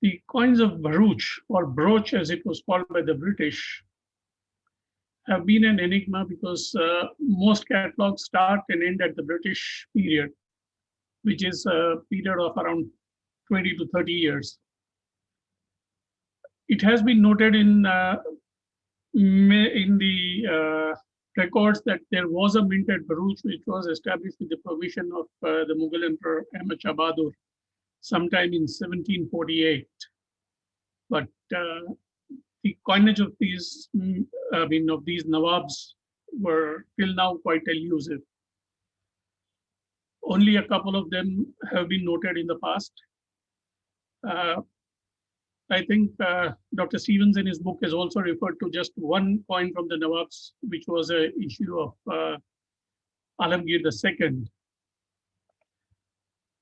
The coins of Bharuch, or brooch as it was called by the British, have been an enigma because most catalogs start and end at the British period, which is a period of around 20 to 30 years. It has been noted in the records that there was a mint at Bharuch, which was established with the permission of the Mughal Emperor Ahmedabad sometime in 1748. But the coinage of these, of these Nawabs were till now quite elusive. Only a couple of them have been noted in the past. I think Dr. Stevens in his book has also referred to just one coin from the Nawabs, which was an issue of Alamgir II.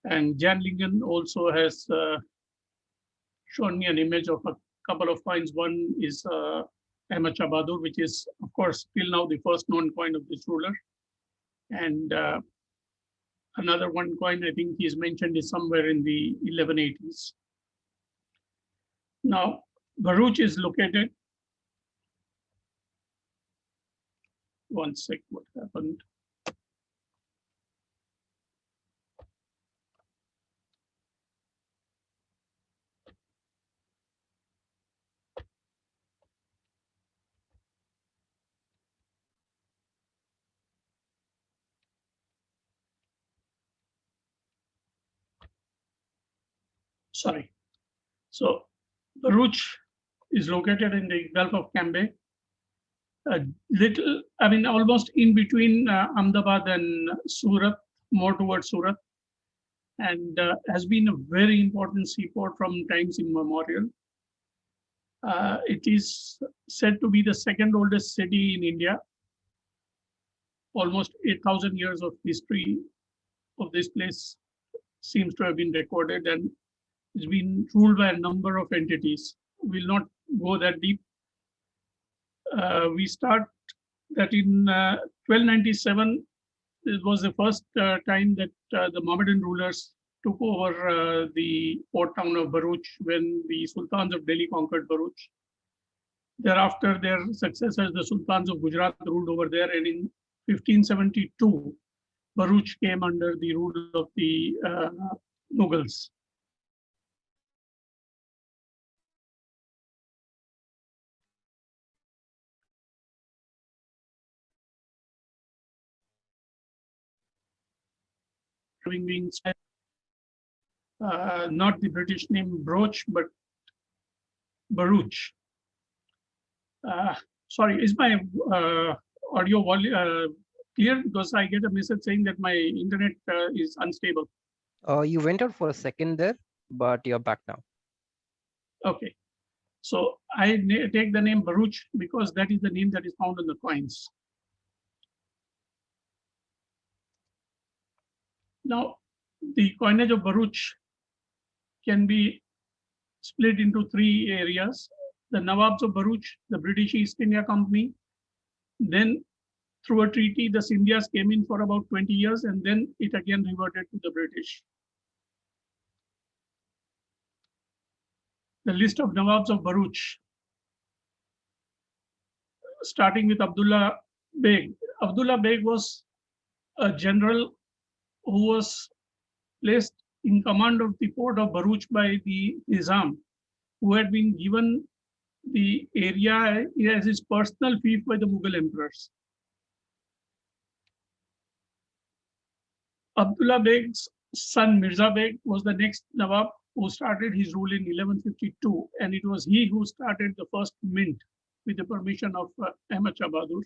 And Jan Lingen also has shown me an image of a couple of coins. One is Ahmad Shah Bahadur, which is, of course, till now the first known coin of this ruler. And another one coin I think he's mentioned is somewhere in the 1180s. Now, Bharuch is located. One sec, what happened? Sorry. So, Bharuch is located in the Gulf of Cambay, almost in between Ahmedabad and Surat, more towards Surat, and has been a very important seaport from times immemorial. It is said to be the second oldest city in India. Almost 8,000 years of history of this place seems to have been recorded, and it's been ruled by a number of entities. We'll not go that deep. We start that in 1297, it was the first time that the Mohammedan rulers took over the port town of Bharuch when the Sultans of Delhi conquered Bharuch. Thereafter, their successors, the Sultans of Gujarat, ruled over there, and in 1572, Bharuch came under the rule of the Mughals. Means not the British name brooch, but Bharuch. Sorry, is my audio clear? Because I get a message saying that my internet is unstable. You went out for a second there, but you're back now. Okay. So I take the name Bharuch because that is the name that is found on the coins. Now, the coinage of Bharuch can be split into three areas. The Nawabs of Bharuch, the British East India Company. Then through a treaty, the Sindhias came in for about 20 years, and then it again reverted to the British. The list of Nawabs of Bharuch, starting with Abdullah Beg. Abdullah Beg was a general who was placed in command of the port of Bharuch by the Nizam, who had been given the area as his personal fief by the Mughal emperors. Abdullah Beg's son Mirza Beg was the next Nawab who started his rule in 1152, and it was he who started the first mint with the permission of Ahmad Shah Bahadur.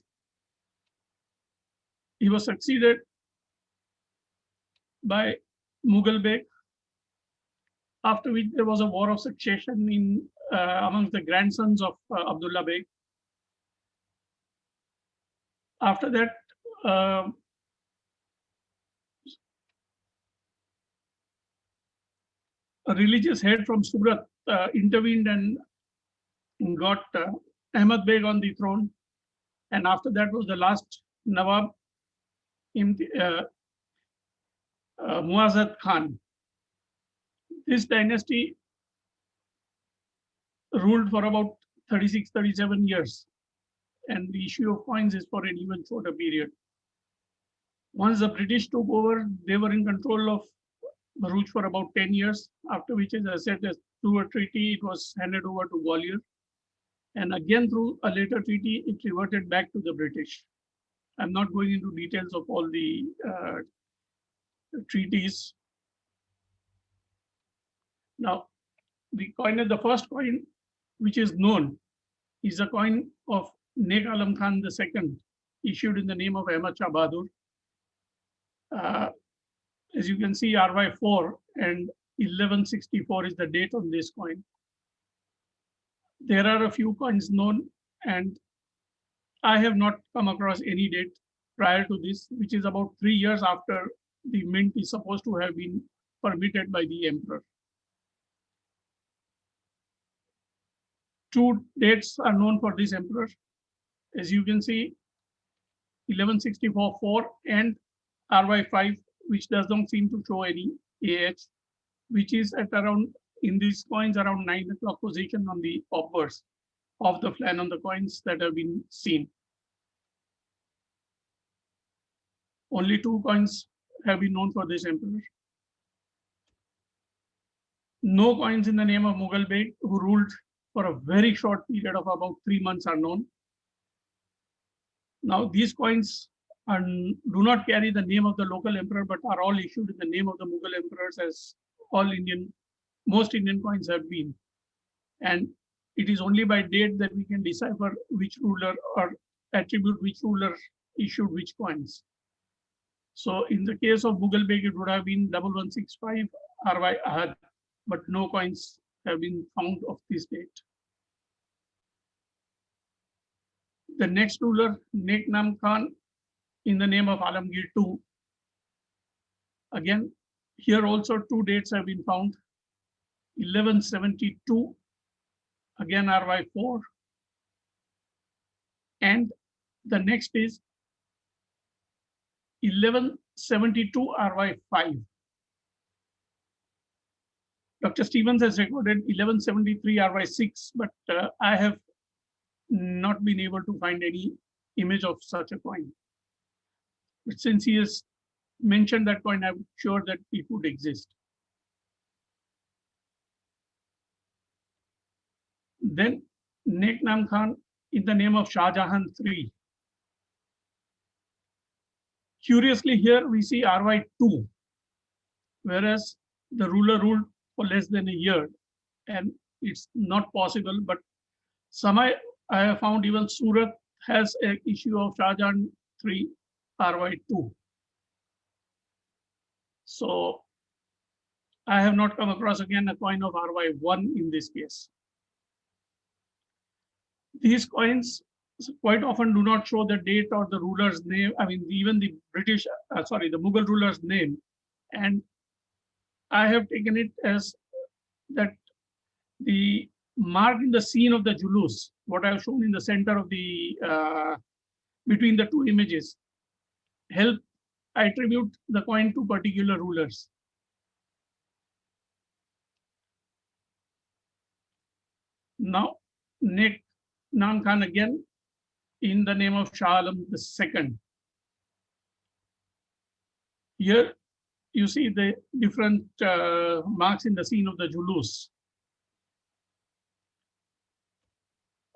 He was succeeded by Mughal Beg, after which there was a war of succession in amongst the grandsons of Abdullah Beg. After that, a religious head from Surat intervened and got Ahmad Beg on the throne. And after that was the last Nawab, Muazzad Khan. This dynasty ruled for about 36, 37 years. And the issue of coins is for an even shorter period. Once the British took over, they were in control of Bharuch for about 10 years, after which, as I said, through a treaty, it was handed over to Gwalior. And again, through a later treaty, it reverted back to the British. I'm not going into details of all the treaties. Now, the first coin which is known is a coin of Nek Alam Khan II, issued in the name of Ahmad Shah Bahadur. As you can see, RY4 and 1164 is the date on this coin. There are a few coins known, and I have not come across any date prior to this, which is about 3 years after the mint is supposed to have been permitted by the emperor. Two dates are known for this emperor. As you can see, 1164-4 and RY5, which does not seem to show any AH, which is at around, in these coins, around 9 o'clock position on the obverse of the flan on the coins that have been seen. Only 2 coins have been known for this emperor. No coins in the name of Mughal Beg, who ruled for a very short period of about 3 months, are known. Now, these coins do not carry the name of the local emperor, but are all issued in the name of the Mughal emperors, as most Indian coins have been. And it is only by date that we can decipher which ruler or attribute which ruler issued which coins. So in the case of Mughal Beg, it would have been 1165 RY Ahad, but no coins have been found of this date. The next ruler, Nek Nam Khan, in the name of Alamgir II. Again, here also 2 dates have been found. 1172, again RY4. And the next is 1172 RY5. Dr. Stevens has recorded 1173 RY6, but I have not been able to find any image of such a coin. But since he has mentioned that coin, I'm sure that it would exist. Then Nek Nam Khan in the name of Shah Jahan III. Curiously, here we see RY2, whereas the ruler ruled for less than a year, and it's not possible. But somehow I have found even Surat has an issue of Shah Jahan III RY2. So I have not come across again a coin of RY1 in this case. These coins quite often do not show the date or the ruler's name. I mean, even the the Mughal ruler's name. And I have taken it as that the mark in the scene of the Julus, what I have shown in the center of the, between the 2 images, help attribute the coin to particular rulers. Now, Nek Nam Khan again in the name of Shah Alam II. Here you see the different marks in the scene of the Julus.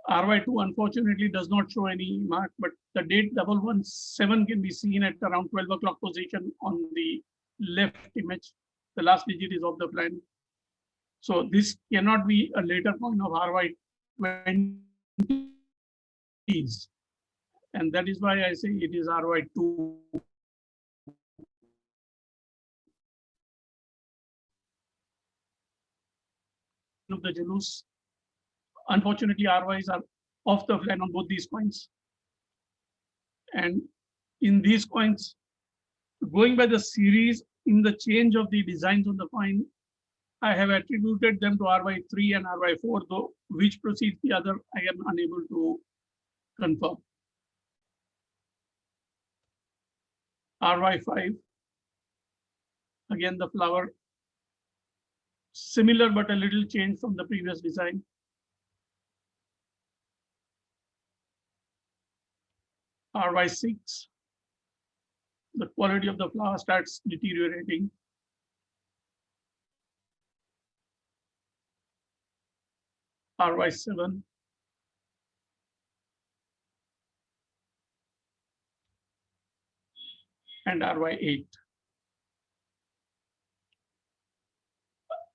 RY2 unfortunately does not show any mark, but the date 117 can be seen at around 12 o'clock position on the left image. The last digit is of the plan. So this cannot be a later coin of RY20s. And that is why I say it is RY2. Of the Julus. Unfortunately, RYs are off the plan on both these coins. And in these coins, going by the series in the change of the designs on the coin, I have attributed them to RY3 and RY4, though which precedes the other, I am unable to confirm. RY5, again the flower, similar but a little change from the previous design. RY6, the quality of the flower starts deteriorating. RY7, and RY8.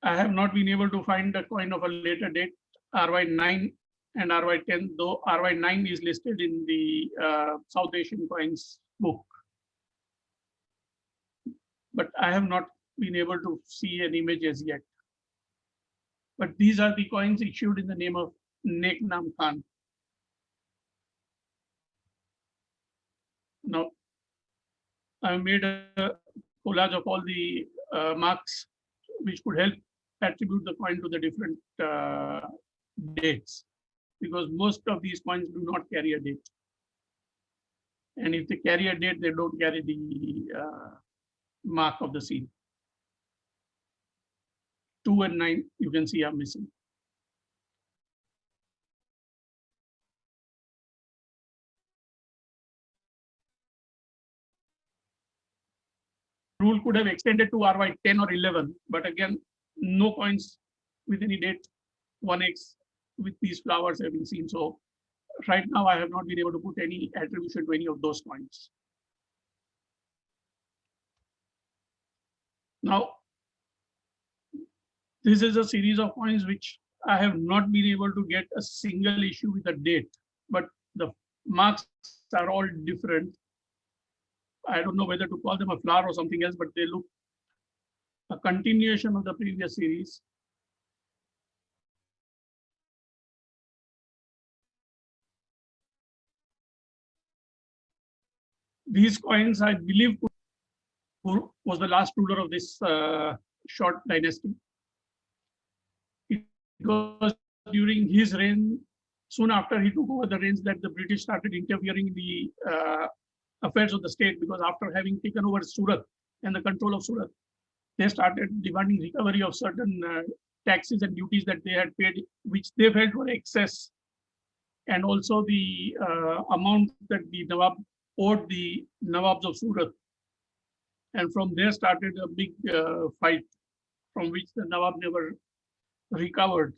I have not been able to find a coin of a later date, RY9 and RY10, though RY9 is listed in the South Asian coins book. But I have not been able to see an image as yet. But these are the coins issued in the name of Neknam Khan. Now, I made a collage of all the marks which could help attribute the coin to the different dates, because most of these coins do not carry a date. And if they carry a date, they don't carry the mark of the seal. 2 and 9, you can see, are missing. Rule could have extended to RY10 or 11, but again, no coins with any date 1x with these flowers have been seen. So right now, I have not been able to put any attribution to any of those coins. Now, this is a series of coins which I have not been able to get a single issue with a date, but the marks are all different. I don't know whether to call them a flower or something else, but they look a continuation of the previous series. These coins, I believe, was the last ruler of this short dynasty. It was during his reign, soon after he took over the reins, that the British started interfering in the affairs of the state, because after having taken over Surat and the control of Surat, they started demanding recovery of certain taxes and duties that they had paid, which they felt were excess, and also the amount that the Nawab owed the Nawabs of Surat. And from there started a big fight, from which the Nawab never recovered.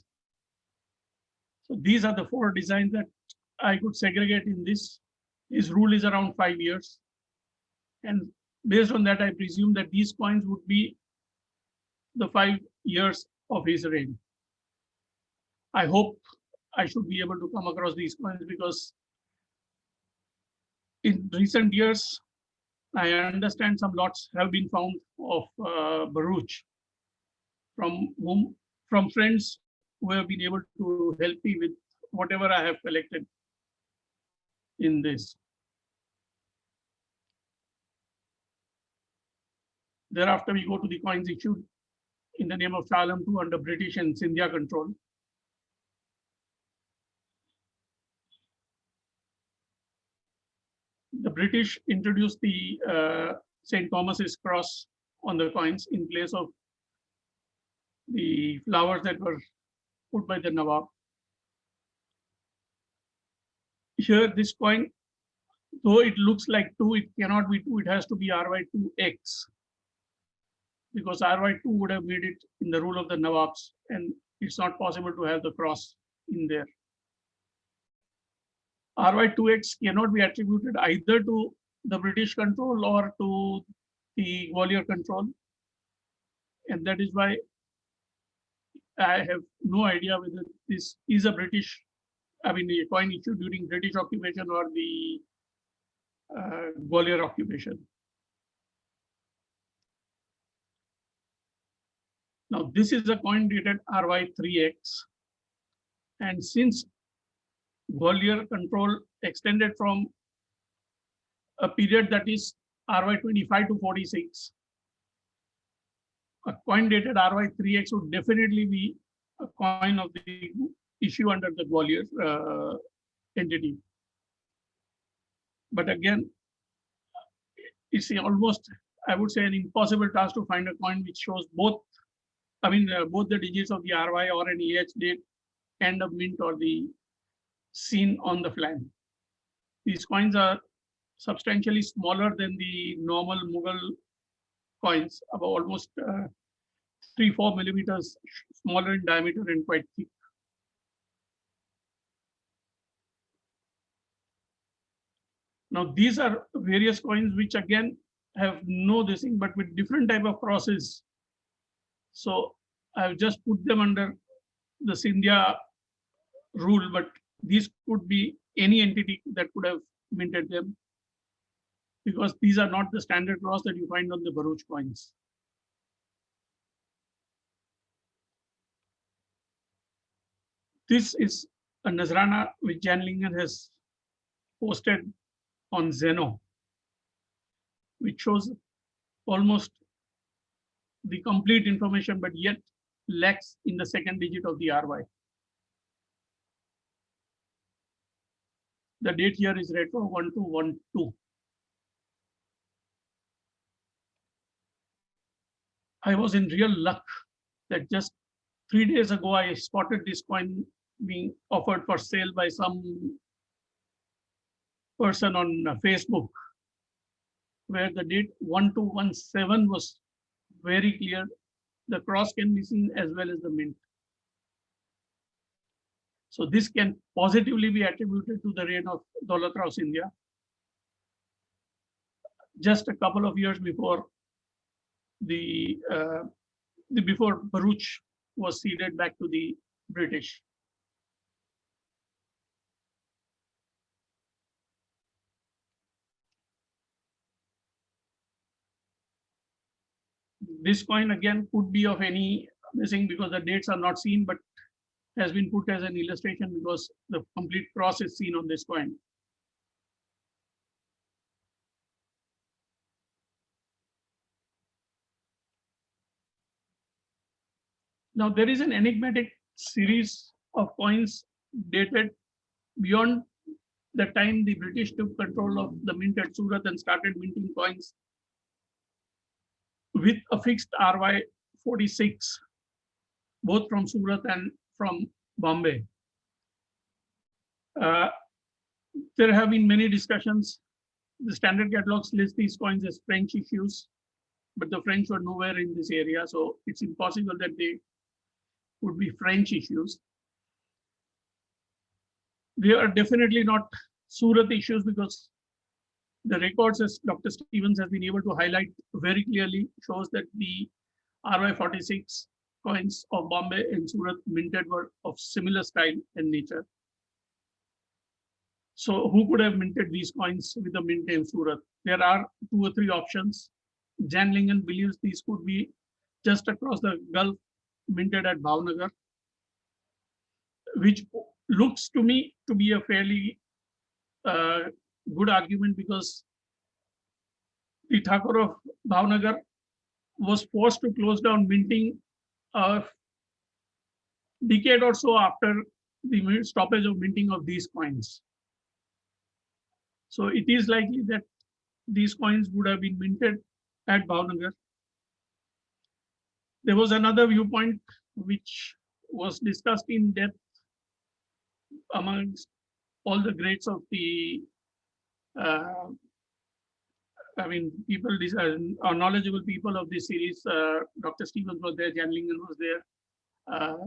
So these are the 4 designs that I could segregate in this. His rule is around 5 years. And based on that, I presume that these coins would be the 5 years of his reign. I hope I should be able to come across these coins, because in recent years, I understand some lots have been found of Bharuch from friends who have been able to help me with whatever I have collected in this. Thereafter, we go to the coins issued in the name of Shah Alam II under British and Sindhia control. The British introduced the St. Thomas's cross on the coins in place of the flowers that were put by the Nawab. Here, this coin, though it looks like 2, it cannot be 2, it has to be RY2X, because RY2 would have made it in the rule of the Nawabs, and it's not possible to have the cross in there. RY2X cannot be attributed either to the British control or to the Gwalior control. And that is why I have no idea whether this is a a coin issued during British occupation or the Gwalior occupation. Now, this is a coin dated RY3X. And since Gwalior control extended from a period that is RY25 to 46, a coin dated RY3X would definitely be a coin of the issue under the Gwalior entity. But again, it's almost, I would say, an impossible task to find a coin which shows both the digits of the RY or an EH date, end of mint, or the scene on the flank. These coins are substantially smaller than the normal Mughal coins, about almost 3-4 millimeters smaller in diameter and quite thick. Now these are various coins which again have no this thing, but with different type of crosses. So I've just put them under the Sindhia rule, but these could be any entity that could have minted them, because these are not the standard cross that you find on the Bharuch coins. This is a Nazrana which Jan Lingen has posted on Zeno, which shows almost the complete information, but yet lacks in the second digit of the RY. The date here is retro 1212. I was in real luck that just 3 days ago, I spotted this coin being offered for sale by some person on Facebook, where the date 1217 was very clear. The cross can be seen as well as the mint. So this can positively be attributed to the reign of Daulat Rao Sindhia, just a couple of years before before Bharuch was ceded back to the British. This coin again could be of any missing because the dates are not seen, but has been put as an illustration because the complete cross is seen on this coin. Now there is an enigmatic series of coins dated beyond the time the British took control of the mint at Surat and started minting coins with a fixed RY 46, both from Surat and from Bombay. There have been many discussions. The standard catalogs list these coins as French issues, but the French were nowhere in this area, so it's impossible that they would be French issues. They are definitely not Surat issues because the records, as Dr. Stevens has been able to highlight very clearly, shows that the RY 46 coins of Bombay and Surat minted were of similar style and nature. So who could have minted these coins with the mint name Surat? There are 2 or 3 options. Jan Lingen believes these could be just across the Gulf, minted at Bhavnagar, which looks to me to be a fairly good argument because the Thakur of Bhavnagar was forced to close down minting a decade or so after the stoppage of minting of these coins. So it is likely that these coins would have been minted at Bhavnagar. There was another viewpoint which was discussed in depth amongst all the greats of the people, are knowledgeable people of this series. Dr. Stevens was there, Jan Lingen was there.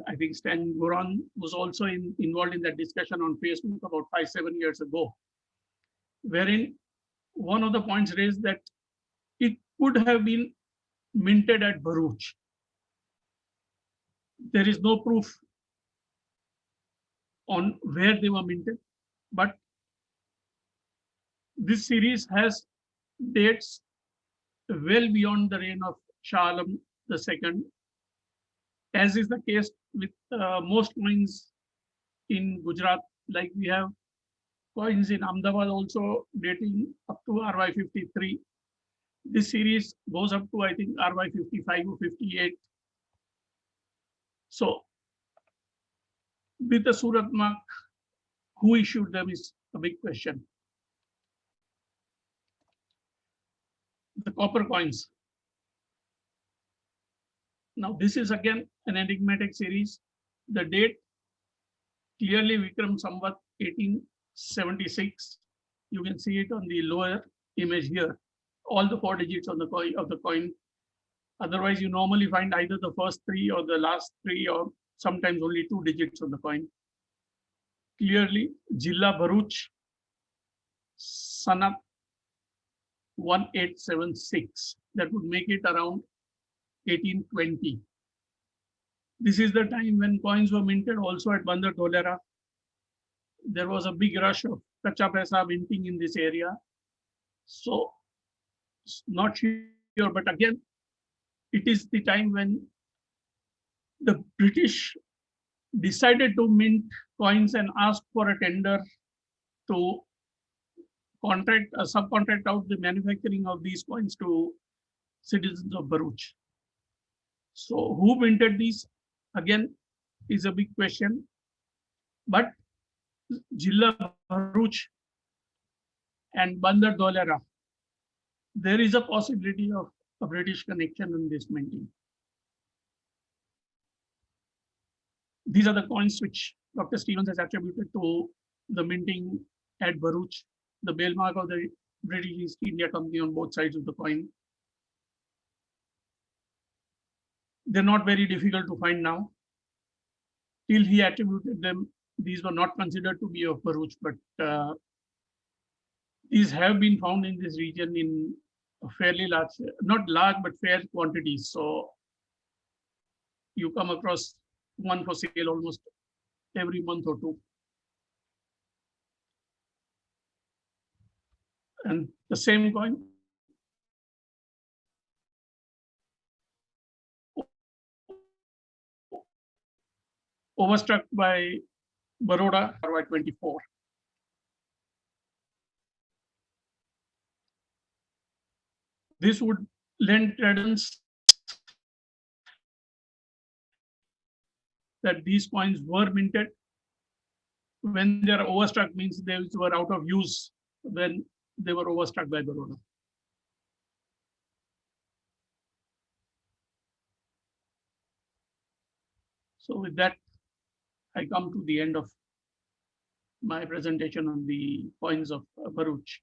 I think Stan Goran was also involved in that discussion on Facebook about 5-7 years ago, wherein one of the points raised that it could have been minted at Bharuch. There is no proof on where they were minted, but this series has dates well beyond the reign of Shah Alam II, as is the case with most coins in Gujarat. Like we have coins in Ahmedabad also dating up to RY 53. This series goes up to, I think, RY 55 or 58. So with the Surat mark, who issued them is a big question. The copper coins. Now this is again an enigmatic series. The date clearly Vikram Samvat 1876. You can see it on the lower image here. All the 4 digits on the coin. Otherwise, you normally find either the first 3 or the last 3, or sometimes only 2 digits on the coin. Clearly, Jilla Bharuch, Sanat 1876. That would make it around 1820. This is the time when coins were minted also at Bandar Dholera. There was a big rush of kacha paisa minting in this area. So, not sure, but again, it is the time when the British decided to mint coins and asked for a tender to subcontract out the manufacturing of these coins to citizens of Bharuch. So who minted these? Again, is a big question. But Jilla Bharuch and Bandar Dholera, there is a possibility of a British connection in this minting. These are the coins which Dr. Stevens has attributed to the minting at Bharuch, the bell mark of the British East India Company on both sides of the coin. They're not very difficult to find now. Till he attributed them, these were not considered to be of Bharuch, but these have been found in this region in a fairly large, not large, but fair quantities. So you come across one for sale almost every month or two. And the same coin, overstruck by Baroda RY24. This would lend credence that these coins were minted. When they are overstruck means they were out of use when they were overstruck by Baroda. So with that, I come to the end of my presentation on the coins of Bharuch.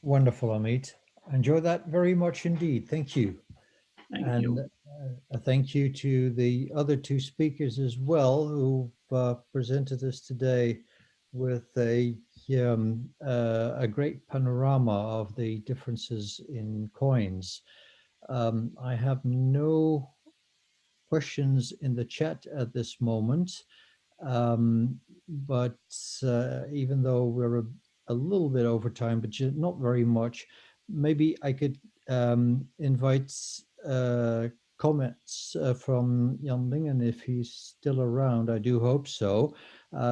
Wonderful, Amit. Enjoy that very much indeed. Thank you. Thank you. A thank you to the other 2 speakers as well who presented us today with a great panorama of the differences in coins. I have no questions in the chat at this moment, but even though we're a little bit over time, but not very much, maybe I could invite comments from Jan Lingen if he's still around. I do hope so,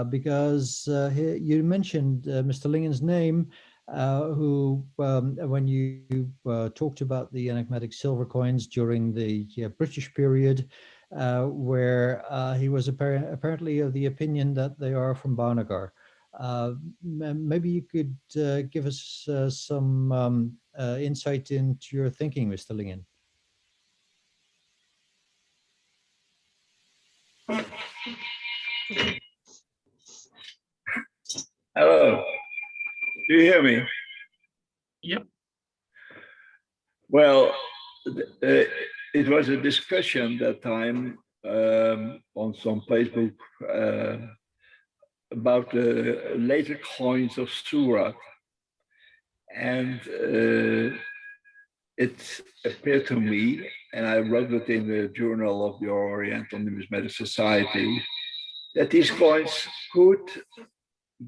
because you mentioned Mr. Lingen's name, who, when you talked about the enigmatic silver coins during the British period, where he was apparently of the opinion that they are from Bhavnagar. Maybe you could give us some insight into your thinking, Mr. Lingen. Hello, do you hear me? Yep. Well, it was a discussion that time on some Facebook about the later coins of Surat. And it appeared to me, and I wrote it in the Journal of the Oriental Numismatic Society, that these coins could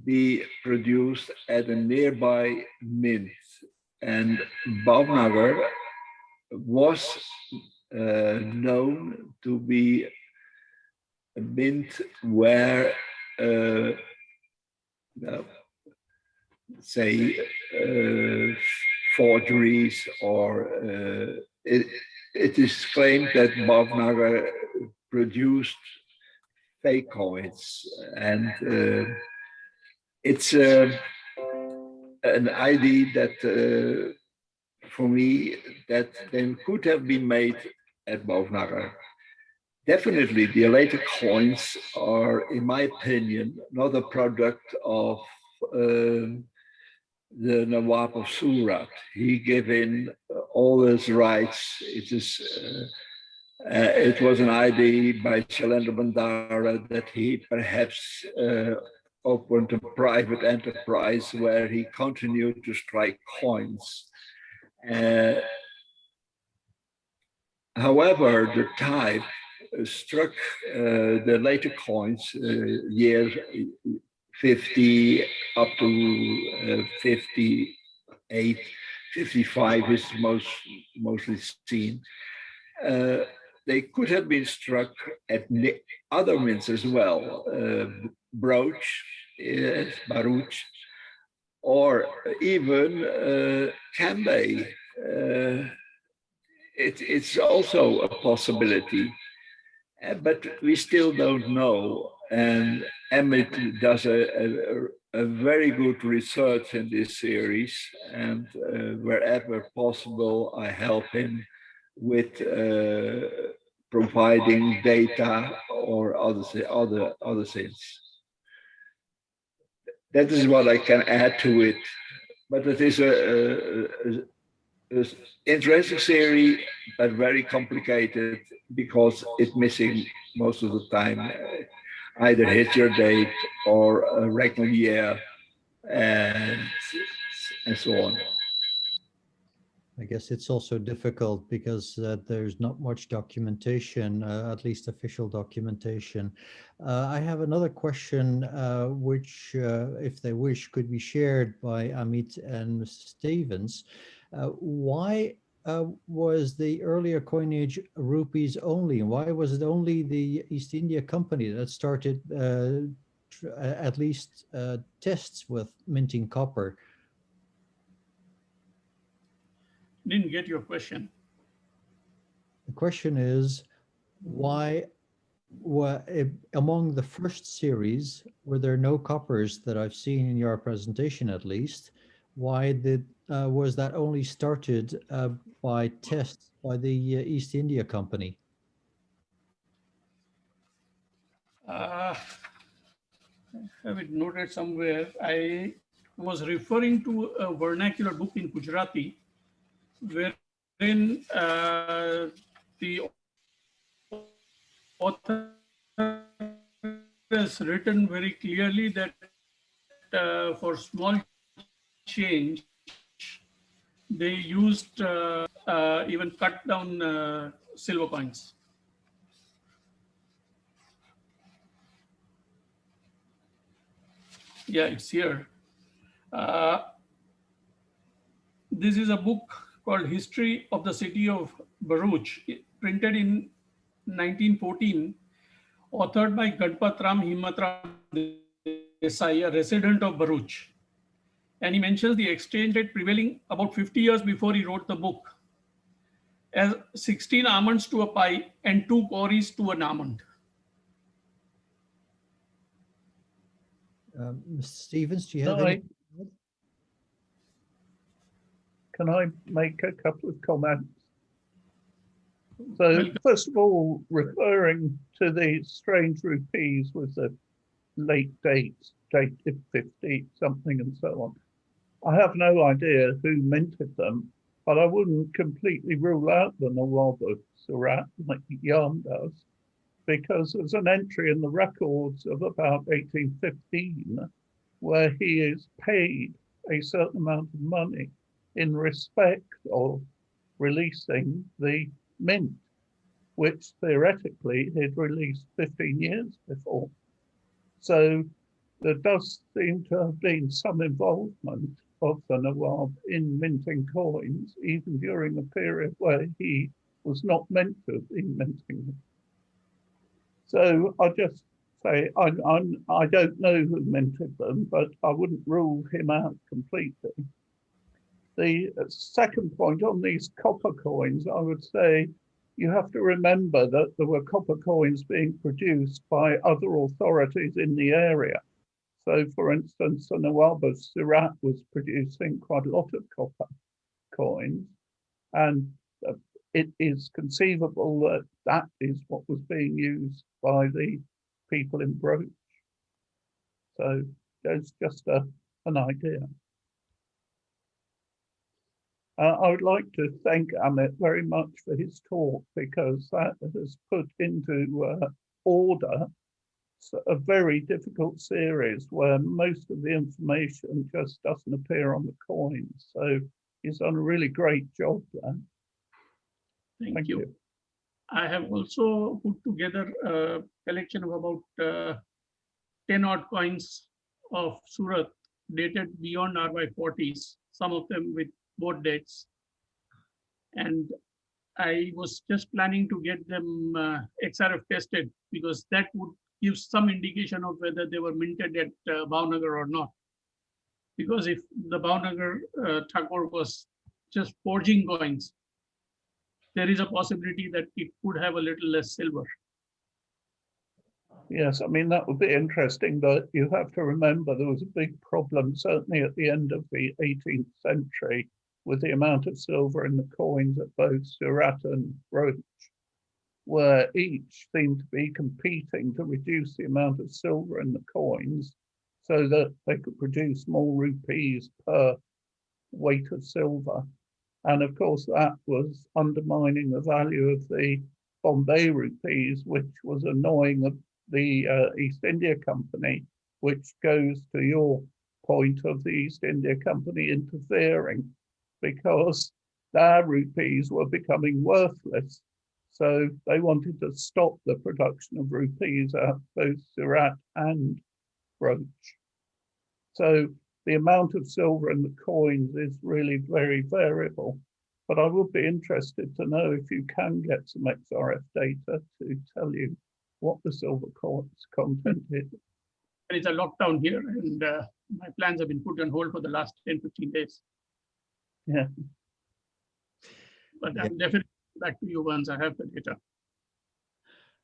be produced at a nearby mint. And Bhavnagar was known to be a mint where, say, forgeries or it is claimed that Bhavnagar produced fake coins, and it's an idea that for me that then could have been made at Bovnagar. Definitely, the later coins are, in my opinion, not a product of the Nawab of Surat. He gave in all his rights. It was an idea by Shalendra Bandara that he perhaps opened a private enterprise where he continued to strike coins. However, the type struck the later coins, years 50 up to 58, 55 is mostly seen. They could have been struck at other mints as well, Brooch, Bharuch, or even Cambay. It's also a possibility, but we still don't know. And Emmett does a very good research in this series, and wherever possible, I help him with providing data or other things. That is what I can add to it. But it is a interesting series, but very complicated because it's missing most of the time either Hijra date or a regular year and so on. I guess it's also difficult because there's not much documentation, at least official documentation. I have another question, which, if they wish, could be shared by Amit and Mr. Stevens. Why was the earlier coinage rupees only? Why was it only the East India Company that started at least tests with minting copper? Didn't get your question. The question is, why among the first series were there no coppers that I've seen in your presentation at least? Why was that only started by tests by the East India Company? I have it noted somewhere. I was referring to a vernacular book in Gujarati, wherein the author has written very clearly that for small change, they used even cut down silver coins. Yeah, it's here. This is a book called History of the City of Bharuch, printed in 1914, authored by Gadpat Ram Himmatram Desai, a resident of Bharuch. And he mentions the exchange rate prevailing about 50 years before he wrote the book as 16 almonds to a pie and 2 kauris to an almond. Mr. Stevens, do you have any? Can I make a couple of comments? So first of all, referring to the strange rupees with the late dates, dated 50 something and so on. I have no idea who minted them, but I wouldn't completely rule out the Nawab of Surat like Yarn does, because there's an entry in the records of about 1815 where he is paid a certain amount of money in respect of releasing the mint, which theoretically he'd released 15 years before. So there does seem to have been some involvement of the Nawab in minting coins, even during a period where he was not meant to have been minting them. So I just say, I don't know who minted them, but I wouldn't rule him out completely. The second point on these copper coins, I would say you have to remember that there were copper coins being produced by other authorities in the area. So for instance, the Nawab of Surat was producing quite a lot of copper coins, and it is conceivable that that is what was being used by the people in Bharuch. So there's just an idea. I would like to thank Amit very much for his talk, because that has put into order a very difficult series where most of the information just doesn't appear on the coins. So he's done a really great job there. Thank you. I have also put together a collection of about 10 odd coins of Surat dated beyond RY40s, some of them with both dates. And I was just planning to get them XRF tested, because that would give some indication of whether they were minted at Bhavnagar or not. Because if the Bhavnagar Thakur was just forging coins, there is a possibility that it could have a little less silver. Yes, I mean, that would be interesting, but you have to remember there was a big problem, certainly at the end of the 18th century, with the amount of silver in the coins at both Surat and Bharuch, where each seemed to be competing to reduce the amount of silver in the coins so that they could produce more rupees per weight of silver. And of course, that was undermining the value of the Bombay rupees, which was annoying the East India Company, which goes to your point of the East India Company interfering, because their rupees were becoming worthless. So they wanted to stop the production of rupees at both Surat and Bharuch. So the amount of silver in the coins is really very variable. But I would be interested to know if you can get some XRF data to tell you what the silver content is. There is a lockdown here, and my plans have been put on hold for the last 10-15 days. Yeah. But I'm definitely back to you once I have the data.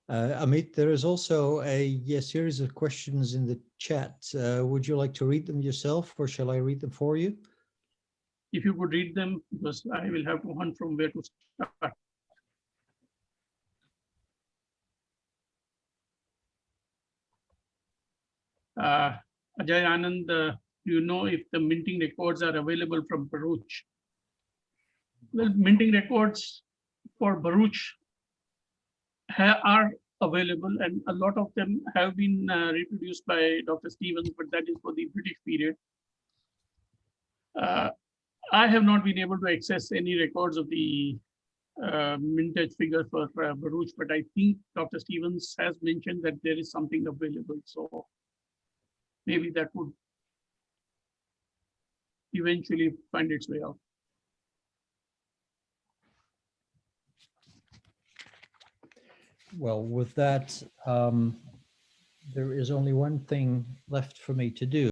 Amit, there is also a series of questions in the chat. Would you like to read them yourself, or shall I read them for you? If you could read them, because I will have to hunt from where to start. Ajay Anand, do you know if the minting records are available from Bharuch? Well, minting records for Bharuch are available, and a lot of them have been reproduced by Dr. Stevens, but that is for the British period. I have not been able to access any records of the mintage figure for Bharuch, but I think Dr. Stevens has mentioned that there is something available. So maybe that would eventually find its way out. Well, with that, there is only one thing left for me to do.